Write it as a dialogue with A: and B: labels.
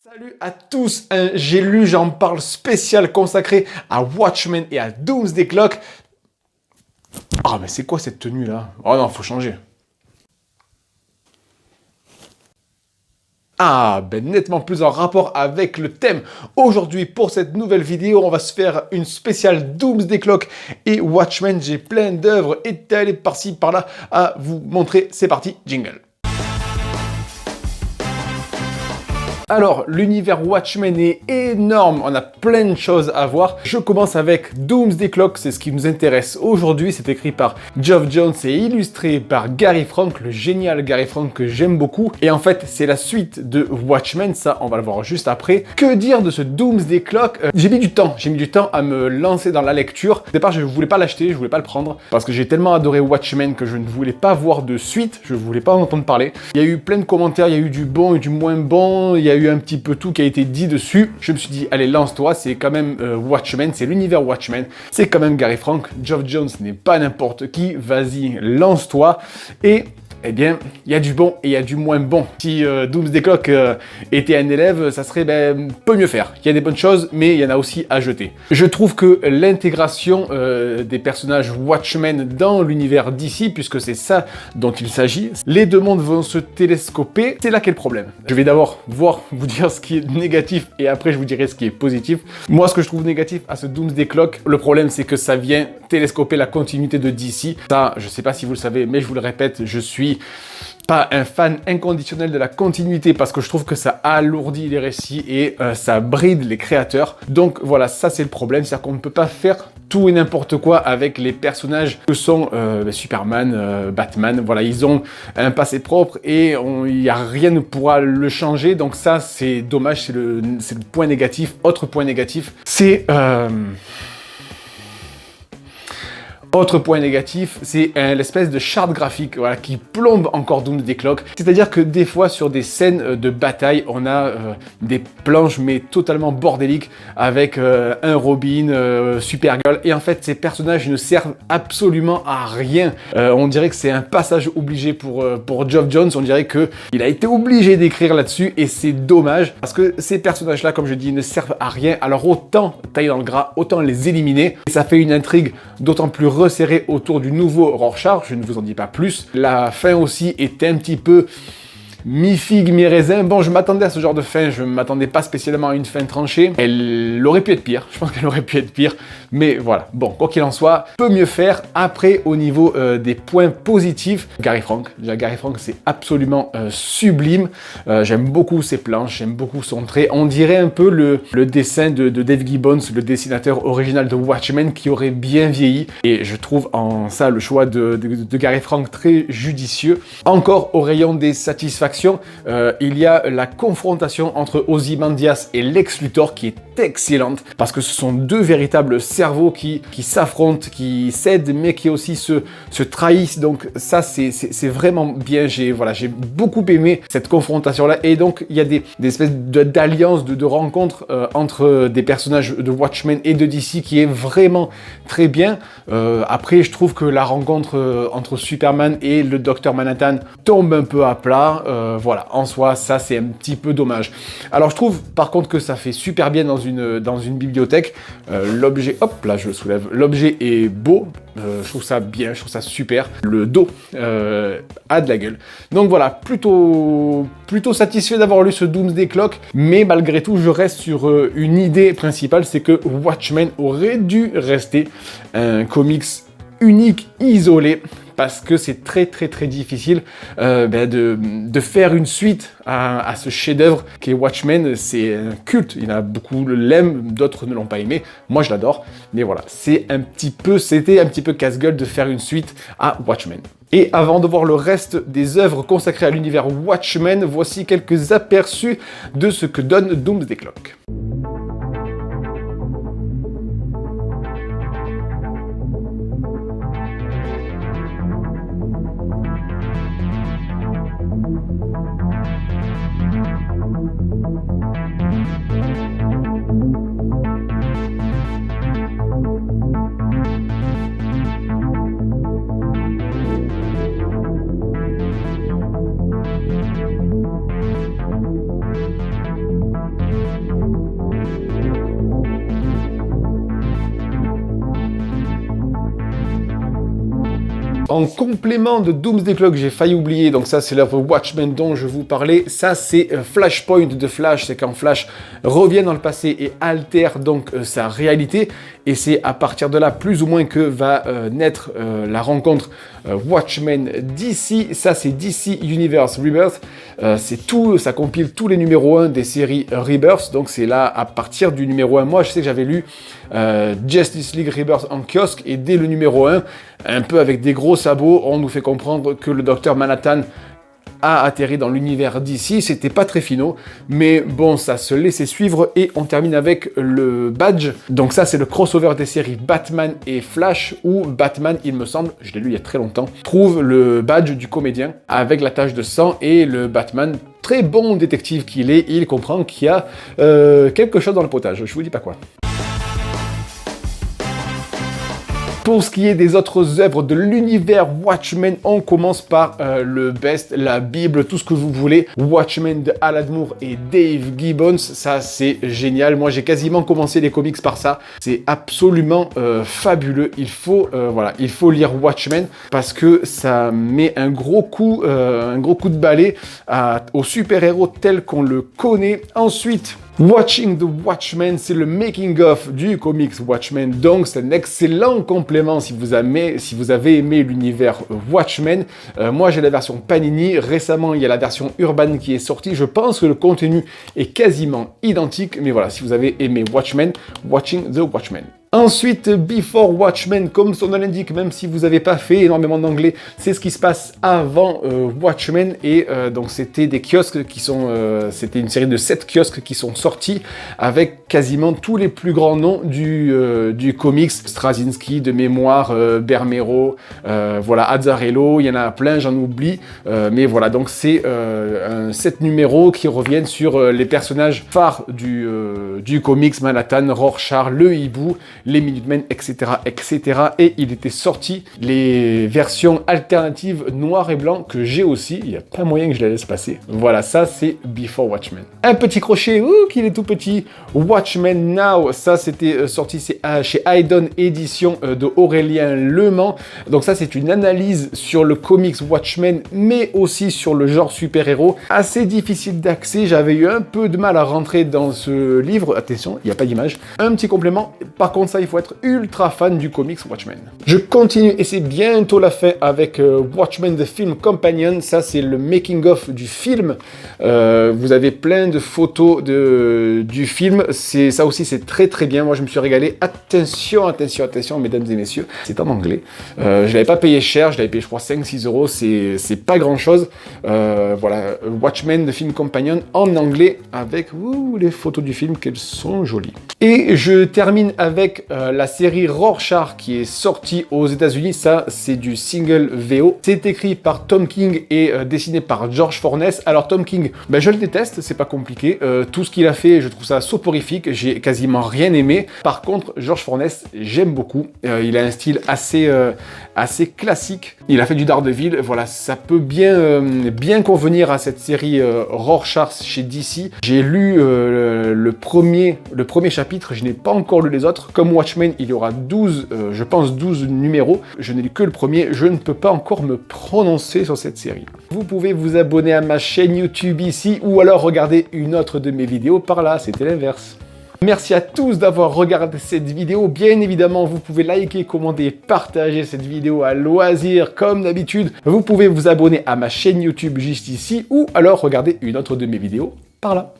A: Salut à tous, j'ai lu, j'en parle spécial consacré à Watchmen et à Doomsday Clock. Ah mais c'est quoi cette tenue là? Oh non, faut changer. Ah, ben nettement plus en rapport avec le thème. Aujourd'hui, pour cette nouvelle vidéo, on va se faire une spéciale Doomsday Clock et Watchmen. J'ai plein d'œuvres étalées par-ci, par-là à vous montrer. C'est parti, jingle. Alors, l'univers Watchmen est énorme, on a plein de choses à voir. Je commence avec Doomsday Clock, c'est ce qui nous intéresse aujourd'hui. C'est écrit par Geoff Johns et illustré par Gary Frank, le génial Gary Frank que j'aime beaucoup. Et en fait, c'est la suite de Watchmen, ça on va le voir juste après. Que dire de ce Doomsday Clock? J'ai mis du temps à me lancer dans la lecture. Au départ, je voulais pas l'acheter, je voulais pas le prendre, parce que j'ai tellement adoré Watchmen que je ne voulais pas voir de suite, je voulais pas en entendre parler. Il y a eu plein de commentaires, il y a eu du bon et du moins bon, il y a eu un petit peu tout qui a été dit dessus. Je me suis dit, allez, lance-toi, c'est quand même Watchmen, c'est l'univers Watchmen, c'est quand même Gary Frank, Geoff Johns n'est pas n'importe qui, vas-y, lance-toi. Et eh bien, il y a du bon et il y a du moins bon. Si Doomsday Clock était un élève, ça serait peu mieux faire. Il y a des bonnes choses, mais il y en a aussi à jeter. Je trouve que l'intégration des personnages Watchmen dans l'univers d'ici, puisque c'est ça dont il s'agit, les deux mondes vont se télescoper. C'est là qu'est le problème. Je vais d'abord vous dire ce qui est négatif et après je vous dirai ce qui est positif. Moi, ce que je trouve négatif à ce Doomsday Clock, le problème c'est que ça vient télescoper la continuité de DC. Ça, je sais pas si vous le savez, mais je vous le répète, je suis pas un fan inconditionnel de la continuité parce que je trouve que ça alourdit les récits et ça bride les créateurs. Donc voilà, ça c'est le problème, c'est-à-dire qu'on ne peut pas faire tout et n'importe quoi avec les personnages que sont Superman, Batman. Voilà, ils ont un passé propre et il n'y a rien ne pourra le changer. Donc ça c'est dommage, c'est le point négatif. Autre point négatif, c'est... Autre point négatif, c'est l'espèce de charte graphique voilà, qui plombe encore Doomsday Clock. C'est-à-dire que des fois, sur des scènes de bataille, on a des planches mais totalement bordéliques avec un Robin, Supergirl. Et en fait, ces personnages ne servent absolument à rien. On dirait que c'est un passage obligé pour Geoff Johns. On dirait qu'il a été obligé d'écrire là-dessus et c'est dommage parce que ces personnages-là, comme je dis, ne servent à rien. Alors autant tailler dans le gras, autant les éliminer. Et ça fait une intrigue d'autant plus resserré autour du nouveau Rorschach, je ne vous en dis pas plus. La fin aussi est un petit peu mi-figue, mi-raisin. Bon, je m'attendais à ce genre de fin, je ne m'attendais pas spécialement à une fin tranchée. Elle aurait pu être pire, je pense qu'elle aurait pu être pire. Mais voilà, bon, quoi qu'il en soit, peut mieux faire. Après, au niveau des points positifs, Gary Frank. Déjà, Gary Frank, c'est absolument sublime. J'aime beaucoup ses planches, j'aime beaucoup son trait. On dirait un peu le dessin de Dave Gibbons, le dessinateur original de Watchmen, qui aurait bien vieilli. Et je trouve en ça le choix de Gary Frank très judicieux. Encore au rayon des satisfactions, il y a la confrontation entre Ozymandias et Lex Luthor qui est excellente parce que ce sont deux véritables cerveaux qui s'affrontent, qui s'aident mais qui aussi se trahissent. Donc ça c'est vraiment bien. J'ai beaucoup aimé cette confrontation là et donc il y a des espèces d'alliances, de rencontres entre des personnages de Watchmen et de DC qui est vraiment très bien. Après je trouve que la rencontre entre Superman et le Docteur Manhattan tombe un peu à plat. Voilà, en soi, ça c'est un petit peu dommage. Alors je trouve par contre que ça fait super bien dans une bibliothèque. L'objet, hop, là je le soulève, l'objet est beau, je trouve ça bien, je trouve ça super. Le dos a de la gueule. Donc voilà, plutôt satisfait d'avoir lu ce Doomsday Clock, mais malgré tout, je reste sur une idée principale, c'est que Watchmen aurait dû rester un comics unique, isolé, parce que c'est très difficile de faire une suite à ce chef-d'œuvre qui est Watchmen. C'est un culte, il y en a beaucoup l'aiment, d'autres ne l'ont pas aimé. Moi je l'adore, mais voilà, c'était un petit peu casse-gueule de faire une suite à Watchmen. Et avant de voir le reste des œuvres consacrées à l'univers Watchmen, voici quelques aperçus de ce que donne Doomsday Clock. En complément de Doomsday Clock, j'ai failli oublier, donc ça c'est l'œuvre Watchmen dont je vous parlais, ça c'est Flashpoint de Flash, c'est quand Flash revient dans le passé et altère donc sa réalité, et c'est à partir de là plus ou moins que va naître la rencontre Watchmen DC, ça c'est DC Universe Rebirth, c'est tout, ça compile tous les numéros 1 des séries Rebirth, donc c'est là à partir du numéro 1, moi je sais que j'avais lu Justice League Rebirth en kiosque, et dès le numéro 1, un peu avec des gros sabots, on nous fait comprendre que le Docteur Manhattan a atterri dans l'univers d'ici. C'était pas très finaux, mais bon, ça se laissait suivre, et on termine avec le badge. Donc ça, c'est le crossover des séries Batman et Flash, où Batman, il me semble, je l'ai lu il y a très longtemps, trouve le badge du comédien avec la tache de sang, et le Batman, très bon détective qu'il est, il comprend qu'il y a quelque chose dans le potage. Je vous dis pas quoi. Pour ce qui est des autres œuvres de l'univers Watchmen, on commence par le best, la bible, tout ce que vous voulez. Watchmen de Alan Moore et Dave Gibbons, ça c'est génial. Moi j'ai quasiment commencé les comics par ça. C'est absolument fabuleux. Il faut lire Watchmen parce que ça met un gros coup de balai aux super-héros tels qu'on le connaît. Ensuite, Watching the Watchmen, c'est le making-of du comics Watchmen, donc c'est un excellent complément si vous avez aimé l'univers Watchmen. Moi j'ai la version Panini, récemment il y a la version Urban qui est sortie, je pense que le contenu est quasiment identique, mais voilà, si vous avez aimé Watchmen, Watching the Watchmen. Ensuite, Before Watchmen, comme son nom l'indique, même si vous n'avez pas fait énormément d'anglais, c'est ce qui se passe avant Watchmen, et donc c'était des kiosques qui sont, c'était une série de 7 kiosques qui sont sortis avec quasiment tous les plus grands noms du comics, Straczynski, de mémoire, Bermero, voilà, Azzarello, il y en a plein, j'en oublie, mais voilà, donc c'est 7 numéros qui reviennent sur les personnages phares du comics, Manhattan, Rorschach, le hibou, les Minutemen, etc., etc. Et il était sorti les versions alternatives noir et blanc que j'ai aussi. Il n'y a pas moyen que je la laisse passer. Voilà, ça c'est Before Watchmen. Un petit crochet, qu'il est tout petit. Watchmen Now, ça c'était sorti chez Haydon Édition de Aurélien Lemans. Donc ça c'est une analyse sur le comics Watchmen, mais aussi sur le genre super-héros. Assez difficile d'accès, j'avais eu un peu de mal à rentrer dans ce livre. Attention, il n'y a pas d'image. Un petit complément, par contre ça, il faut être ultra fan du comics Watchmen. Je continue, et c'est bientôt la fin, avec Watchmen The Film Companion. Ça, c'est le making-of du film. Vous avez plein de photos du film. Ça aussi, c'est très très bien. Moi, je me suis régalé. Attention, attention, attention, mesdames et messieurs. C'est en anglais. Je ne l'avais pas payé cher. Je l'avais payé, je crois, 5-6 euros. C'est pas grand-chose. Voilà, Watchmen The Film Companion en anglais, avec les photos du film, qu'elles sont jolies. Et je termine avec la série Rorschach qui est sortie aux États-Unis. Ça, c'est du single VO. C'est écrit par Tom King et dessiné par George Fornes. Alors Tom King, je le déteste, c'est pas compliqué. Tout ce qu'il a fait, je trouve ça soporifique. J'ai quasiment rien aimé. Par contre, George Fornes, j'aime beaucoup. Il a un style assez classique. Il a fait du Daredevil. Voilà, ça peut bien convenir à cette série Rorschach chez DC. J'ai lu le premier chapitre. Je n'ai pas encore lu les autres. Comme Watchmen, il y aura 12 numéros. Je n'ai lu que le premier. Je ne peux pas encore me prononcer sur cette série. Vous pouvez vous abonner à ma chaîne YouTube ici, ou alors regarder une autre de mes vidéos par là. C'était l'inverse. Merci à tous d'avoir regardé cette vidéo. Bien évidemment, vous pouvez liker, commenter, partager cette vidéo à loisir comme d'habitude. Vous pouvez vous abonner à ma chaîne YouTube juste ici, ou alors regarder une autre de mes vidéos par là.